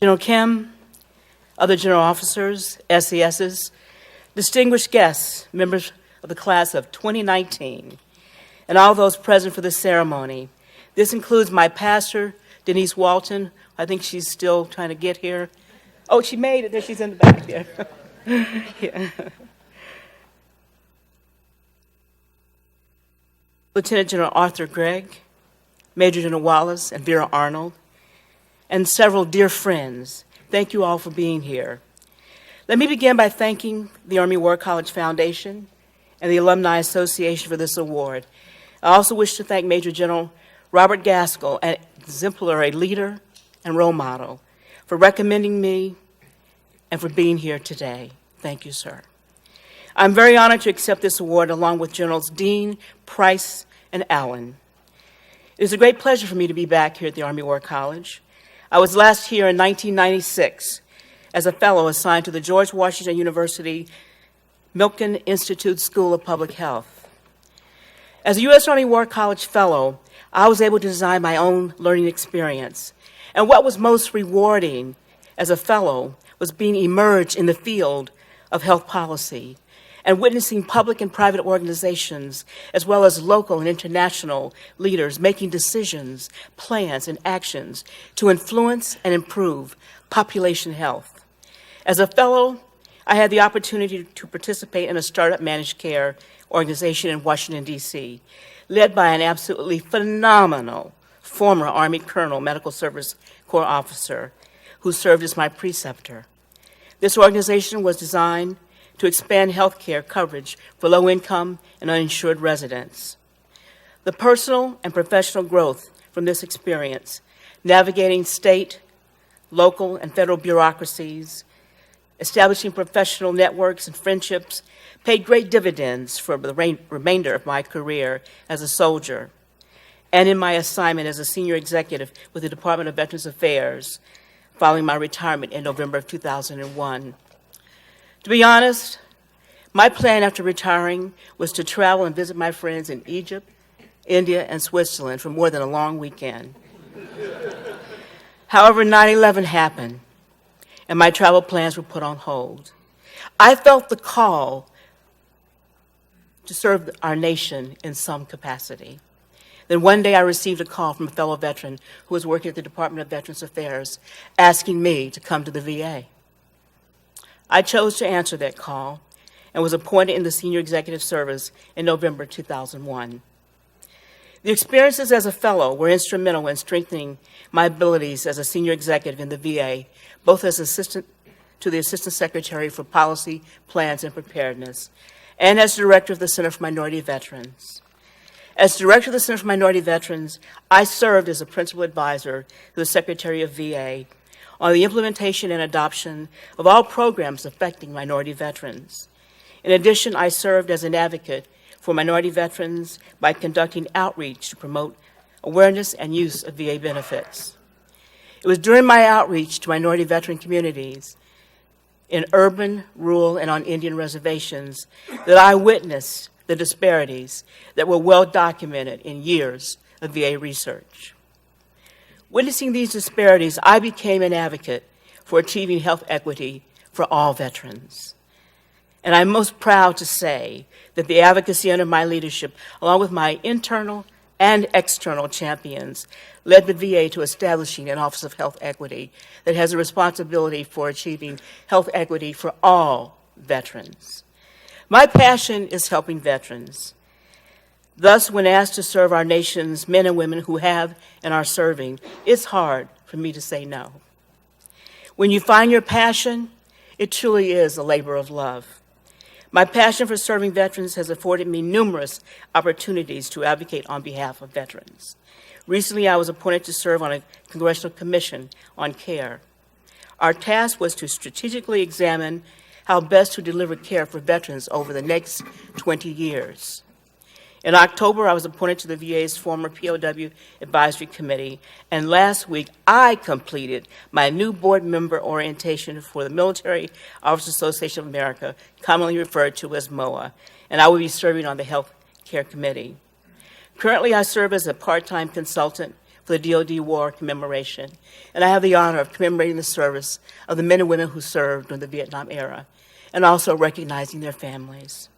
General Kim, other general officers, SESs, distinguished guests, members of the class of 2019, and all those present for this ceremony. This includes my pastor, Denise Walton. I think she's still trying to get here. Oh, she made it. There she's in the back there. Yeah. Lieutenant General Arthur Gregg, Major General Wallace and Vera Arnold, and several dear friends. Thank you all for being here. Let me begin by thanking the Army War College Foundation and the Alumni Association for this award. I also wish to thank Major General Robert Gaskell, an exemplary leader and role model, for recommending me and for being here today. Thank you, sir. I'm very honored to accept this award along with Generals Dean, Price, and Allen. It is a great pleasure for me to be back here at the Army War College. I was last here in 1996 as a fellow assigned to the George Washington University Milken Institute School of Public Health. As a U.S. Army War College fellow, I was able to design my own learning experience. And what was most rewarding as a fellow was being immersed in the field of health policy and witnessing public and private organizations, as well as local and international leaders making decisions, plans, and actions to influence and improve population health. As a fellow, I had the opportunity to participate in a startup managed care organization in Washington, D.C., led by an absolutely phenomenal former Army Colonel, Medical Service Corps officer, who served as my preceptor. This organization was designed to expand health care coverage for low-income and uninsured residents. The personal and professional growth from this experience, navigating state, local, and federal bureaucracies, establishing professional networks and friendships, paid great dividends for the remainder of my career as a soldier and in my assignment as a senior executive with the Department of Veterans Affairs following my retirement in November of 2001. To be honest, my plan after retiring was to travel and visit my friends in Egypt, India, and Switzerland for more than a long weekend. However, 9/11 happened, and my travel plans were put on hold. I felt the call to serve our nation in some capacity. Then one day I received a call from a fellow veteran who was working at the Department of Veterans Affairs asking me to come to the VA. I chose to answer that call and was appointed in the senior executive service in November 2001. The experiences as a fellow were instrumental in strengthening my abilities as a senior executive in the VA, both as assistant to the Assistant Secretary for Policy, Plans, and Preparedness, and as Director of the Center for Minority Veterans. As Director of the Center for Minority Veterans, I served as a principal advisor to the Secretary of VA on the implementation and adoption of all programs affecting minority veterans. In addition, I served as an advocate for minority veterans by conducting outreach to promote awareness and use of VA benefits. It was during my outreach to minority veteran communities in urban, rural, and on Indian reservations that I witnessed the disparities that were well documented in years of VA research. Witnessing these disparities, I became an advocate for achieving health equity for all veterans. And I'm most proud to say that the advocacy under my leadership, along with my internal and external champions, led the VA to establishing an Office of Health Equity that has a responsibility for achieving health equity for all veterans. My passion is helping veterans. Thus, when asked to serve our nation's men and women who have and are serving, it's hard for me to say no. When you find your passion, it truly is a labor of love. My passion for serving veterans has afforded me numerous opportunities to advocate on behalf of veterans. Recently, I was appointed to serve on a congressional commission on care. Our task was to strategically examine how best to deliver care for veterans over the next 20 years. In October, I was appointed to the VA's former POW Advisory Committee, and last week I completed my new board member orientation for the Military Officers Association of America, commonly referred to as MOA, and I will be serving on the Health Care Committee. Currently, I serve as a part-time consultant for the DoD War Commemoration, and I have the honor of commemorating the service of the men and women who served during the Vietnam era, and also recognizing their families.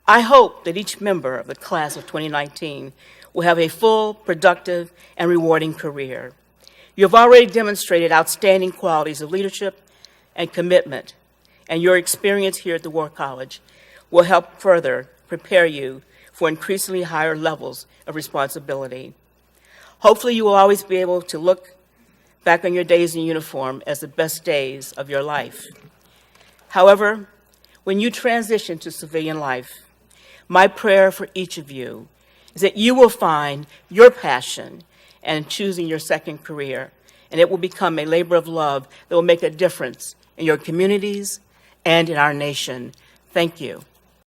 I hope that each member of the class of 2019 will have a full, productive, and rewarding career. You have already demonstrated outstanding qualities of leadership and commitment, and your experience here at the War College will help further prepare you for increasingly higher levels of responsibility. Hopefully, you will always be able to look back on your days in uniform as the best days of your life. However, when you transition to civilian life, my prayer for each of you is that you will find your passion in choosing your second career, and it will become a labor of love that will make a difference in your communities and in our nation. Thank you.